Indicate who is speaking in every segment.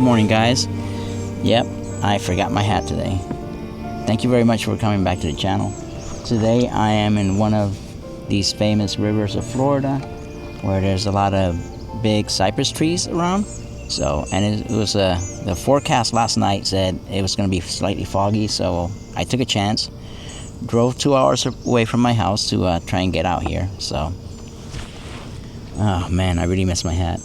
Speaker 1: morning, guys. Yep, I forgot my hat today. Thank you very much for coming back to the channel. Today I am in one of these famous rivers of Florida where there's a lot of big cypress trees around. So, and it was the forecast last night said it was going to be slightly foggy, so I took a chance. Drove 2 hours away from my house to try and get out here. So, oh man, I really missed my hat.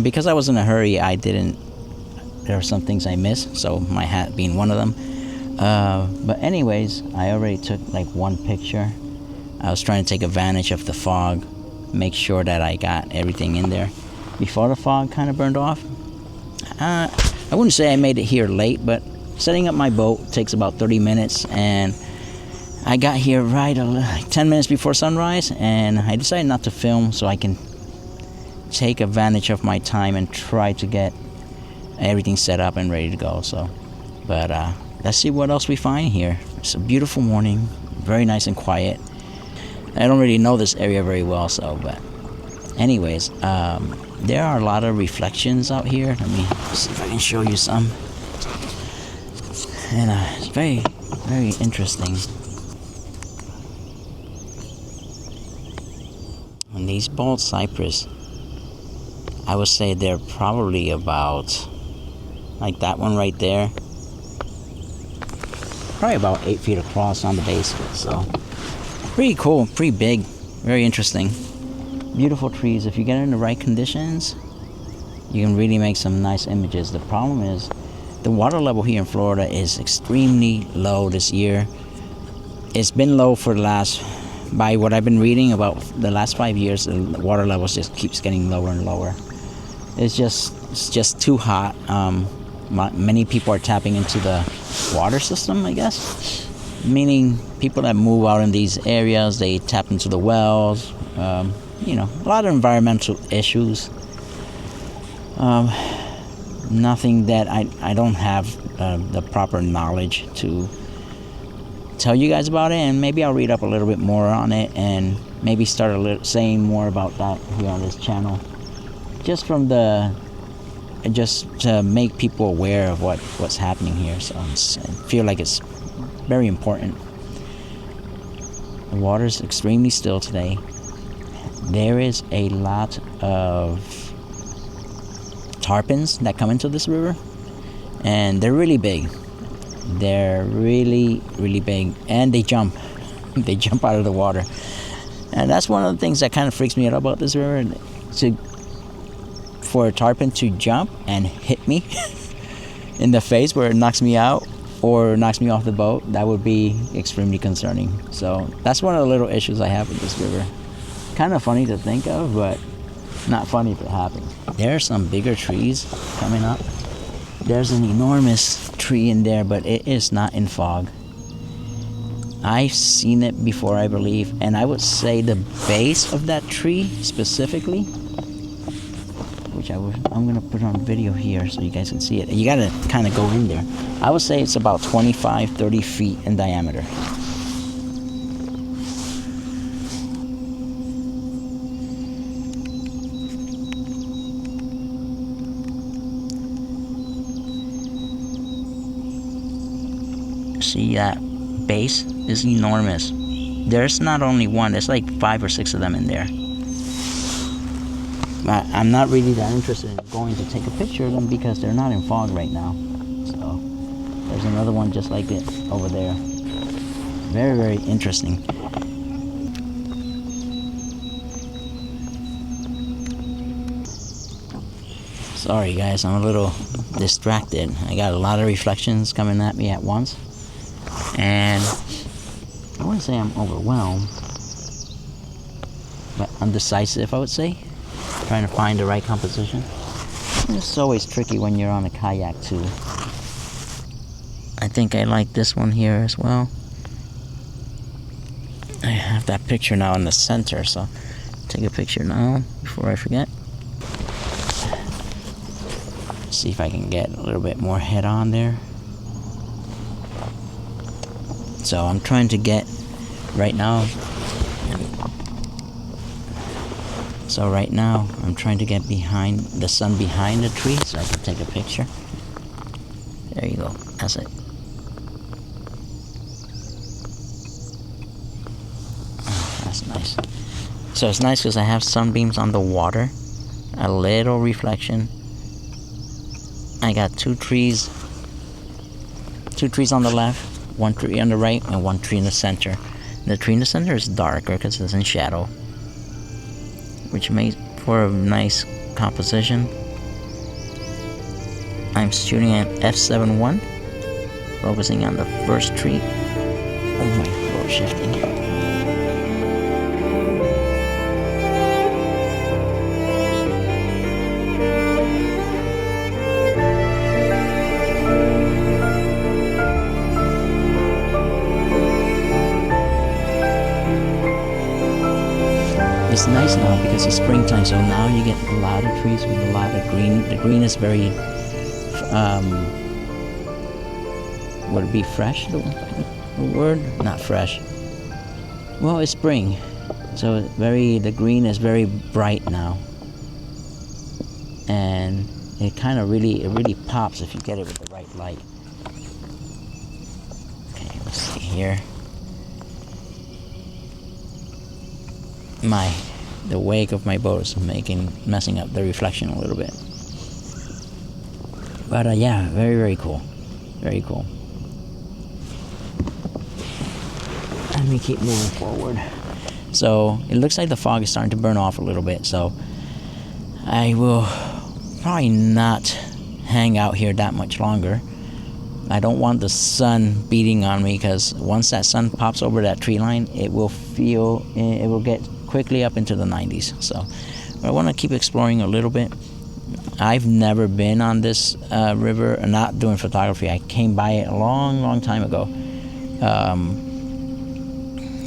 Speaker 1: Because I was in a hurry, there are some things I missed, so my hat being one of them. But anyways, I already took like one picture. I was trying to take advantage of the fog, make sure that I got everything in there before the fog kind of burned off. I wouldn't say I made it here late, but setting up my boat takes about 30 minutes, and I got here right like 10 minutes before sunrise, and I decided not to film so I can take advantage of my time and try to get everything set up and ready to go. So, but let's see what else we find here. It's a beautiful morning, very nice and quiet. I don't really know this area very well, so, but anyways, there are a lot of reflections out here. Let me see if I can show you some. And it's very, very interesting. And these bald cypress, I would say they're probably about, like that one right there, probably about 8 feet across on the base. So pretty cool, pretty big, very interesting. Beautiful trees. If you get in the right conditions, you can really make some nice images. The problem is the water level here in Florida is extremely low this year. It's been low for the last, by what I've been reading, about the last 5 years. The water level just keeps getting lower and lower. It's just too hot. Many people are tapping into the water system, I guess. Meaning people that move out in these areas, they tap into the wells. You know, a lot of environmental issues. Nothing that I don't have the proper knowledge to tell you guys about it, and maybe I'll read up a little bit more on it and maybe start saying more about that here on this channel. Just to make people aware of what's happening here. So I feel like it's very important. The water's extremely still today. There is a lot of tarpons that come into this river, and they're really big. They're really, really big, and they jump. They jump out of the water, and that's one of the things that kind of freaks me out about this river. For a tarpon to jump and hit me in the face where it knocks me out or knocks me off the boat, that would be extremely concerning. So that's one of the little issues I have with this river. Kind of funny to think of, but not funny if it happens. There are some bigger trees coming up. There's an enormous tree in there, but it is not in fog. I've seen it before, I believe, and I would say the base of that tree specifically, which I'm gonna put on video here so you guys can see it. You gotta kind of go in there. I would say it's about 25-30 feet in diameter. See, that base is enormous. There's not only one, there's like 5 or 6 of them in there. But I'm not really that interested in going to take a picture of them because they're not in fog right now. So there's another one just like it over there. Very, very interesting. Sorry guys, I'm a little distracted. I got a lot of reflections coming at me at once, and I wouldn't say I'm overwhelmed, but undecisive, I would say. Trying to find the right composition. It's always tricky when you're on a kayak too. I think I like this one here as well. I have that picture now in the center, so take a picture now before I forget. See if I can get a little bit more head on there. So I'm trying to get right now So right now I'm trying to get behind the sun behind the tree so I can take a picture. There you go. That's it. Oh, that's nice. So it's nice because I have sunbeams on the water, a little reflection. I got two trees on the left, one tree on the right, and one tree in the center. The tree in the center is darker because it's in shadow, which makes for a nice composition. I'm shooting at f7.1, focusing on the first tree. Oh, my floor shifting. It's nice now because it's springtime, so now you get a lot of trees with a lot of green. The green is very, would it be fresh, the word? Not fresh. Well, it's spring, so the green is very bright now. And it kind of really pops if you get it with the right light. Okay, let's see here. The wake of my boat is messing up the reflection a little bit. But yeah, very cool. Very cool. Let me keep moving forward. So it looks like the fog is starting to burn off a little bit, so I will probably not hang out here that much longer. I don't want the sun beating on me, because once that sun pops over that tree line, it will get quickly up into the 90s. So I want to keep exploring a little bit. I've never been on this river, not doing photography. I came by it a long time ago,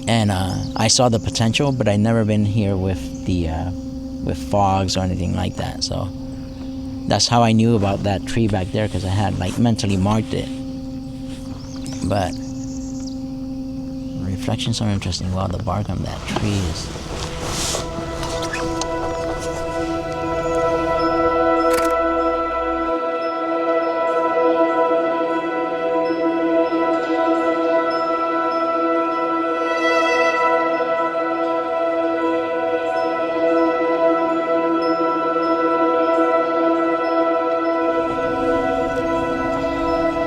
Speaker 1: and I saw the potential, but I never been here with with fogs or anything like that. So that's how I knew about that tree back there, because I had mentally marked it. But reflections are interesting. Wow, the bark on that tree is...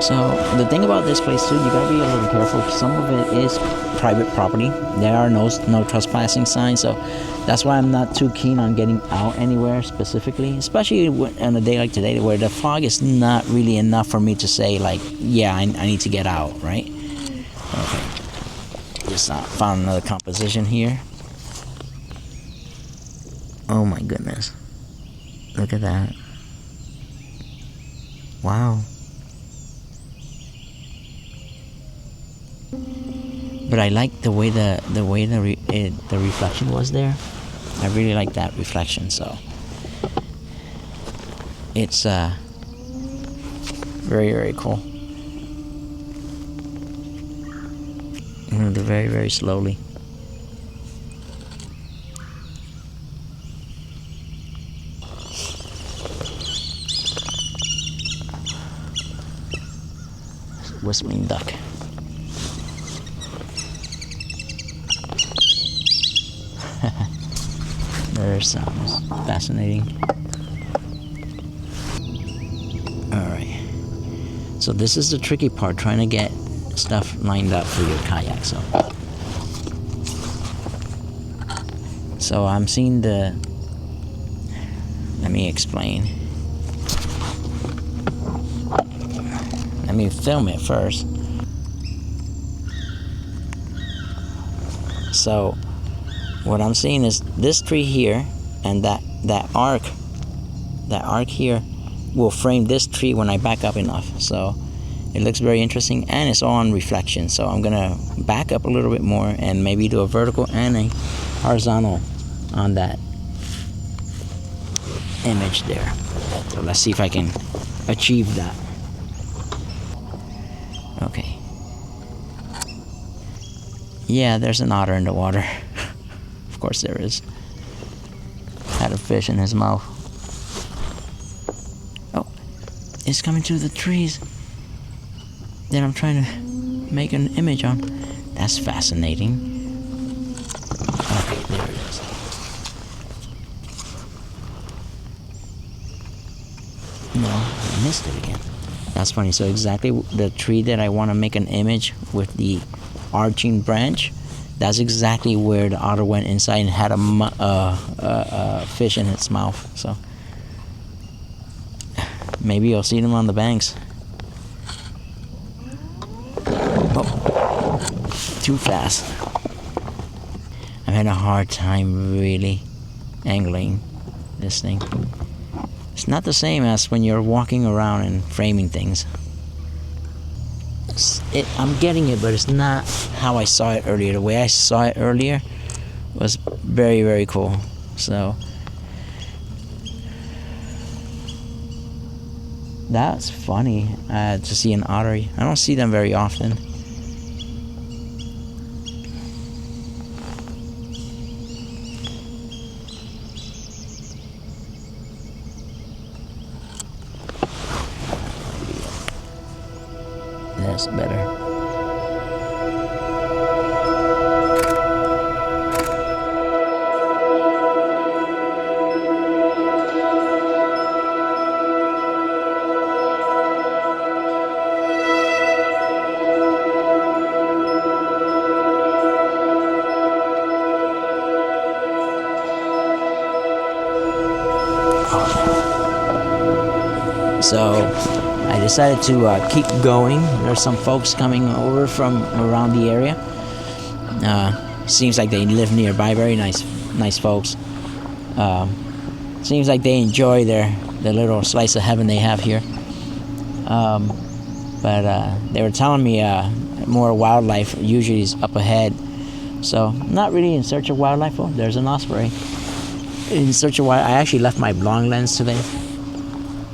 Speaker 1: So the thing about this place too, you gotta be a little careful. Some of it is private property. There are no trespassing signs, so that's why I'm not too keen on getting out anywhere specifically, especially on a day like today where the fog is not really enough for me to say yeah, I need to get out, right? Okay, just found another composition here. Oh my goodness, look at that! Wow. But I like the way the reflection was there. I really like that reflection. So it's very cool. I'm gonna do very slowly. Whistling duck. Their sounds fascinating. Alright, so this is the tricky part, trying to get stuff lined up for your kayak. So I'm seeing let me explain. Let me film it first. So what I'm seeing is this tree here, and that arc here will frame this tree when I back up enough. So it looks very interesting, and it's all on reflection. So I'm gonna back up a little bit more and maybe do a vertical and a horizontal on that image there. So let's see if I can achieve that. Okay. Yeah, there's an otter in the water. Of course there is. fish in his mouth. Oh, it's coming through the trees that I'm trying to make an image on. That's fascinating. Okay, there it is. No, I missed it again. That's funny. So exactly the tree that I want to make an image with the arching branch, that's exactly where the otter went inside and had a fish in its mouth. So maybe you'll see them on the banks. Oh, too fast. I'm having a hard time really angling this thing. It's not the same as when you're walking around and framing things. I'm getting it, but it's not how I saw it earlier. The way I saw it earlier was very, very cool. So that's funny to see an otter. I don't see them very often. That's better. So I decided to keep going. There's some folks coming over from around the area. Seems like they live nearby. Very nice folks. Seems like they enjoy the little slice of heaven they have here. But they were telling me more wildlife usually is up ahead. So I'm not really in search of wildlife. Oh, there's an osprey. In search of wildlife. I actually left my long lens today.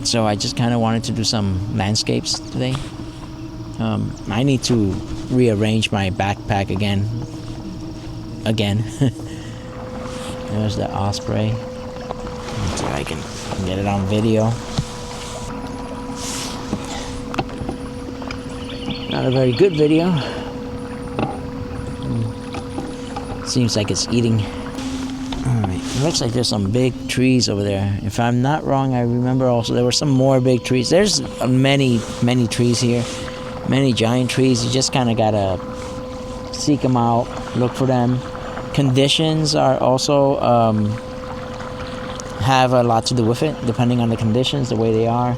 Speaker 1: So I just kind of wanted to do some landscapes today. I need to rearrange my backpack again. There's the osprey. So I can get it on video. Not a very good video. Seems like it's eating. Alright, it looks like there's some big trees over there. If I'm not wrong, I remember also there were some more big trees. There's many trees here. Many giant trees. You just kind of gotta seek them out, look for them. Conditions are also have a lot to do with it, depending on the conditions, the way they are.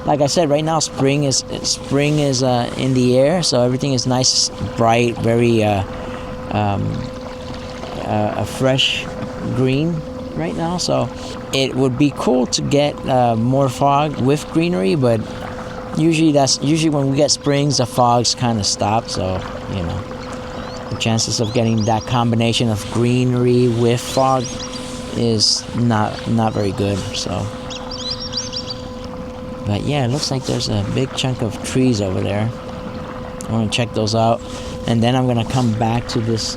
Speaker 1: Like I said, right now spring is in the air, so everything is nice, bright, very a fresh green right now. So it would be cool to get more fog with greenery, but usually when we get springs, the fogs kind of stop. So the chances of getting that combination of greenery with fog is not very good. So, but yeah, it looks like there's a big chunk of trees over there. I want to check those out, and then I'm gonna come back to this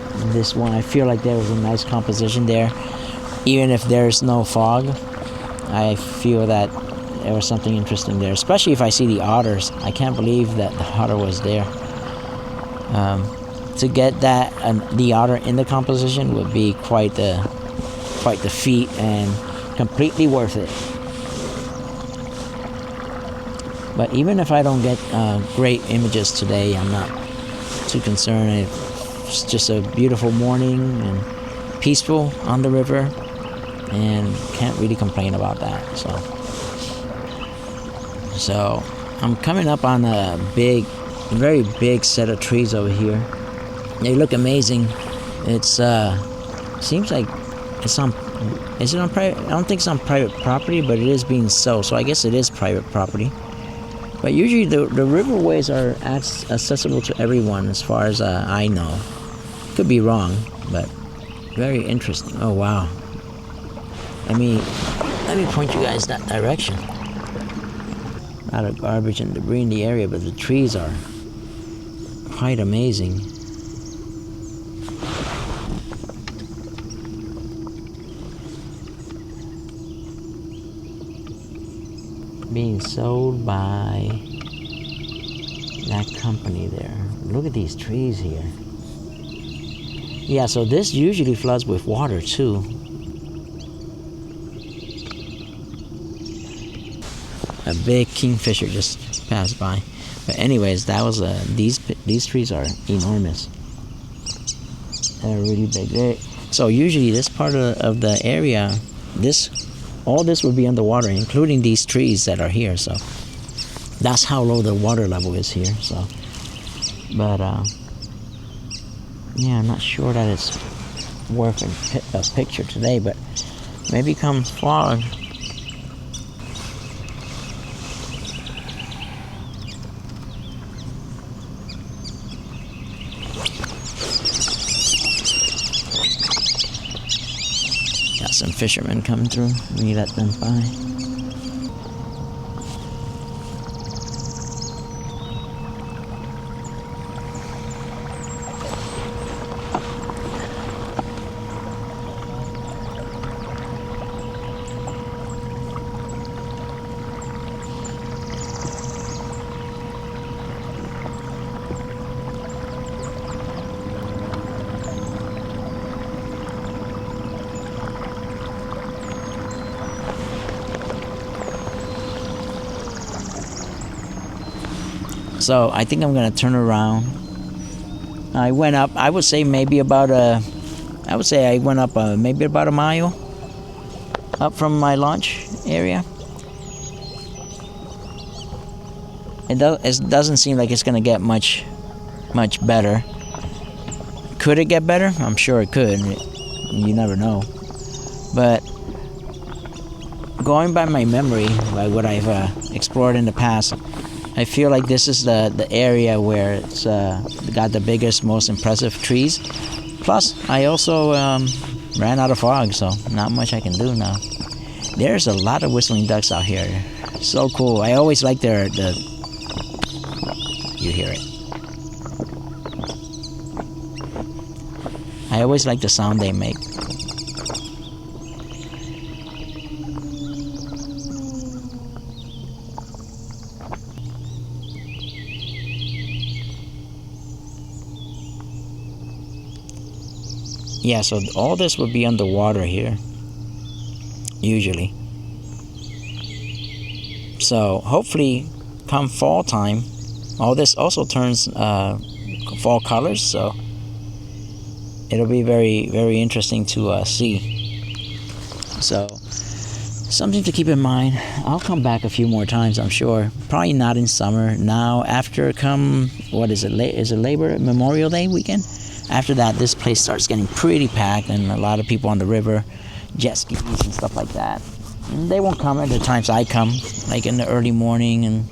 Speaker 1: one. I feel like there was a nice composition there, even if there's no fog. I feel that there was something interesting there, especially if I see the otters. I can't believe that the otter was there. To get that the otter in the composition would be quite the feat, and completely worth it. But even if I don't get great images today, I'm not too concerned. It's just a beautiful morning and peaceful on the river, and can't really complain about that. So I'm coming up on a very big set of trees over here. They look amazing. It's seems like it's on. Is it on private? I don't think it's on private property, but it is being sold, so I guess it is private property. But usually the riverways are accessible to everyone, as far as I know. Could be wrong, but very interesting. Oh wow! Let me point you guys that direction. A lot of garbage and debris in the area, but the trees are quite amazing. sold by that company there. Look at these trees here. Yeah, so this usually floods with water too. A big kingfisher just passed by. But anyways, that was these trees are enormous. They're really big. So usually this part of the area, all this would be underwater, including these trees that are here. So that's how low the water level is here. So, but yeah, I'm not sure that it's worth a picture today, but maybe come fall. Got some fishermen coming through. We let them by. So I think I'm gonna turn around. I went up, I would say maybe about I went up maybe about a mile up from my launch area. It doesn't seem like it's gonna get much better. Could it get better? I'm sure it could. You never know. But going by my memory, by what I've explored in the past, I feel like this is the area where it's got the biggest, most impressive trees. Plus, I also ran out of fog, so not much I can do now. There's a lot of whistling ducks out here. So cool. I always like you hear it. I always like the sound they make. Yeah, so all this would be underwater here, usually. So hopefully come fall time, all this also turns fall colors, so it'll be very, very interesting to see. So something to keep in mind. I'll come back a few more times, I'm sure. Probably not in summer. Now after what is it, is it Memorial Day weekend? After that, this place starts getting pretty packed, and a lot of people on the river, jet skis and stuff like that. And they won't come at the times I come, like in the early morning and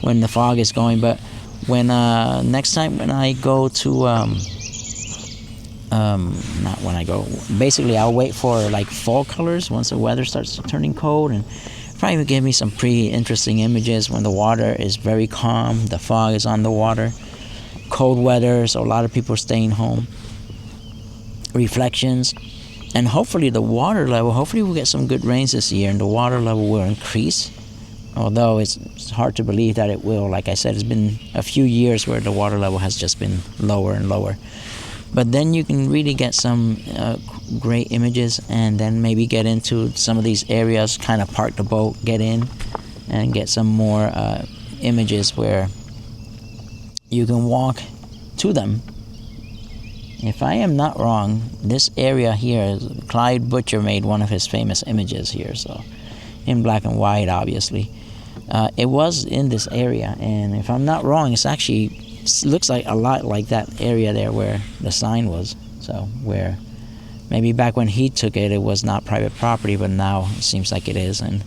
Speaker 1: when the fog is going. But when next time when I go to not when I go, basically I'll wait for like fall colors once the weather starts turning cold, and probably give me some pretty interesting images when the water is very calm, the fog is on the water. Cold weather, so a lot of people are staying home. Reflections, and hopefully the water level, hopefully we'll get some good rains this year and the water level will increase. Although it's hard to believe that it will. Like I said, it's been a few years where the water level has just been lower and lower. But then you can really get some great images, and then maybe get into some of these areas, kind of park the boat, get in, and get some more images where you can walk to them. If I am not wrong, this area here, Clyde Butcher made one of his famous images here, so in black and white, obviously. It was in this area, and if I'm not wrong, looks like a lot like that area there where the sign was. So where maybe back when he took it, it was not private property, but now it seems like it is. And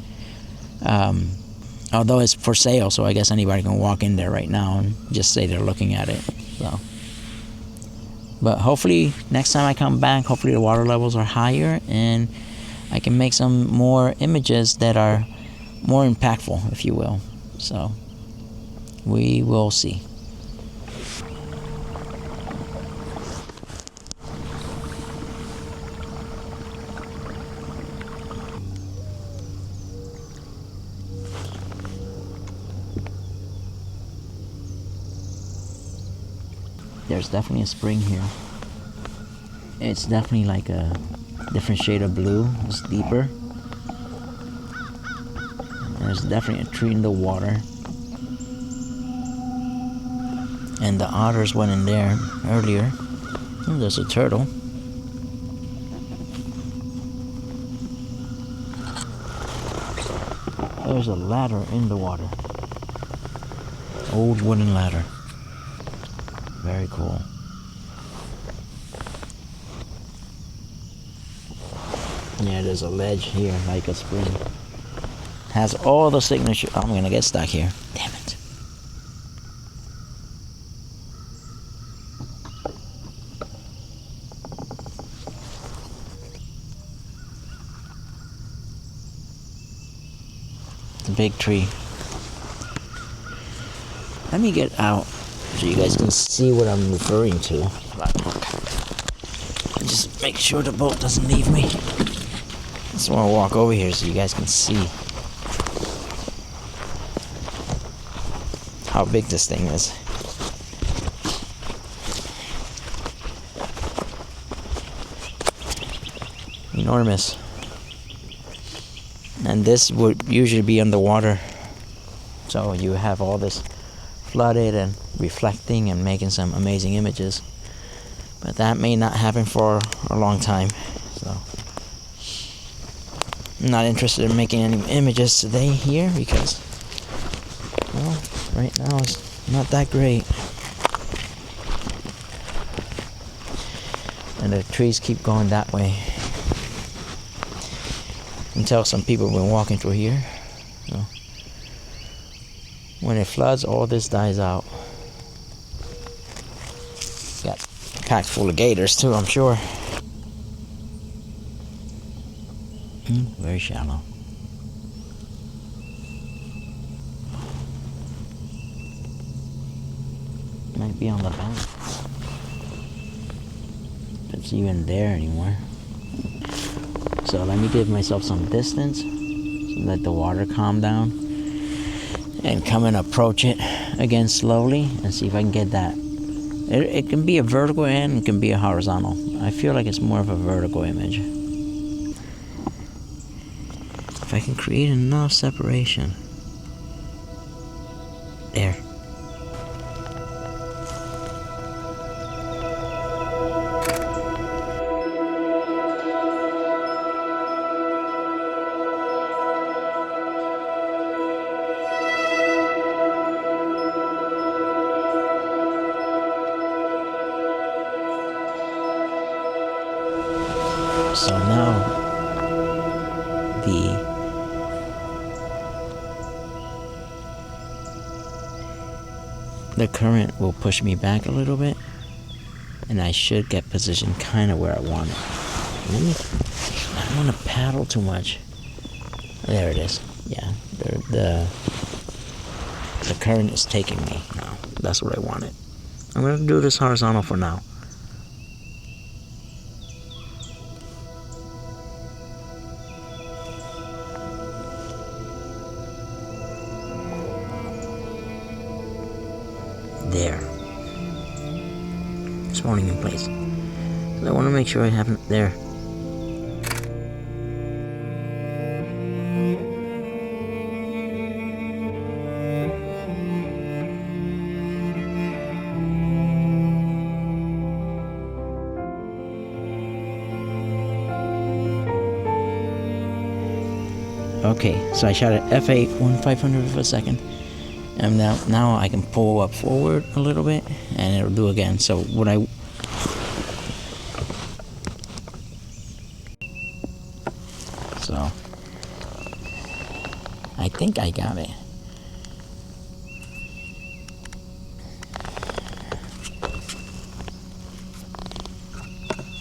Speaker 1: although it's for sale, so I guess anybody can walk in there right now and just say they're looking at it. So, but hopefully next time I come back, hopefully the water levels are higher and I can make some more images that are more impactful, if you will. So we will see. there's definitely a spring here. It's definitely like a different shade of blue. It's deeper. There's definitely a tree in the water. And the otters went in there earlier. Oh, there's a turtle. There's a ladder in the water. Old wooden ladder. Very cool. Yeah, there's a ledge here, like a spring. Has all the signature. I'm gonna get stuck here. Damn it. It's a big tree. Let me get out so you guys can see what I'm referring to. Just make sure the boat doesn't leave me. Just want to walk over here so you guys can see how big this thing is. Enormous. And this would usually be underwater. So you have all this flooded and reflecting and making some amazing images. But that may not happen for a long time. So I'm not interested in making any images today here because, well, right now it's not that great. And the trees keep going that way. Until some people have been walking through here. So when it floods, all this dies out. Got packed full of gators too, I'm sure. Very shallow. Might be on the bank. If it's even there anymore. So let me give myself some distance, let the water calm down, and come and approach it again slowly and see if I can get that. It can be a vertical and it can be a horizontal. I feel like it's more of a vertical image. If I can create enough separation. There. So now the current will push me back a little bit and I should get positioned kind of where I want it. I don't want to paddle too much. There it is. Yeah, the current is taking me now. That's what I wanted. I'm going to do this horizontal for now. There. It's holding in place. So I want to make sure I have it there. Okay, so I shot at f8 1/500 of a second. And now I can pull up forward a little bit and it'll do again. So what I think I got it.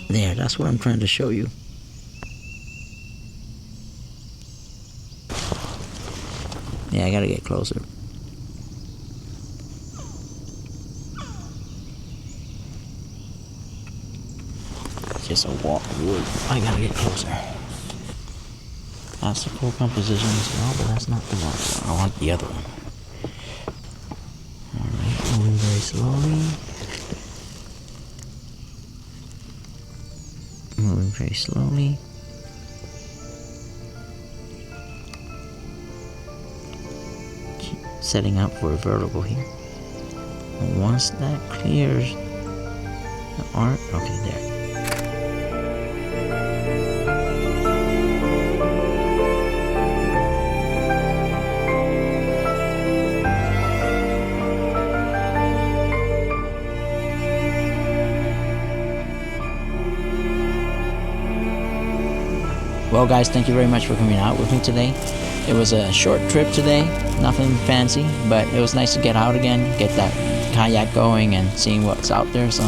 Speaker 1: There, that's what I'm trying to show you. Yeah, I gotta get closer. Just a wall of wood. I gotta get closer. That's the cool composition as well, but that's not the one. I want the other one. Alright, moving very slowly. very slowly. Setting up for a vertical here. And once that clears the arc, okay, there. Well guys, thank you very much for coming out with me today. It was a short trip today, nothing fancy, but it was nice to get out again, get that kayak going and seeing what's out there. So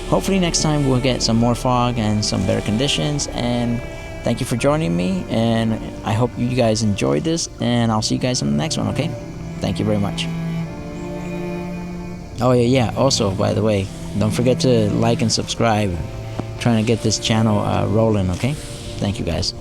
Speaker 1: hopefully next time we'll get some more fog and some better conditions. And thank you for joining me, and I hope you guys enjoyed this, and I'll see you guys on the next one, okay? Thank you very much. Oh yeah, also by the way, don't forget to like and subscribe. I'm trying to get this channel rolling, okay? Thank you guys.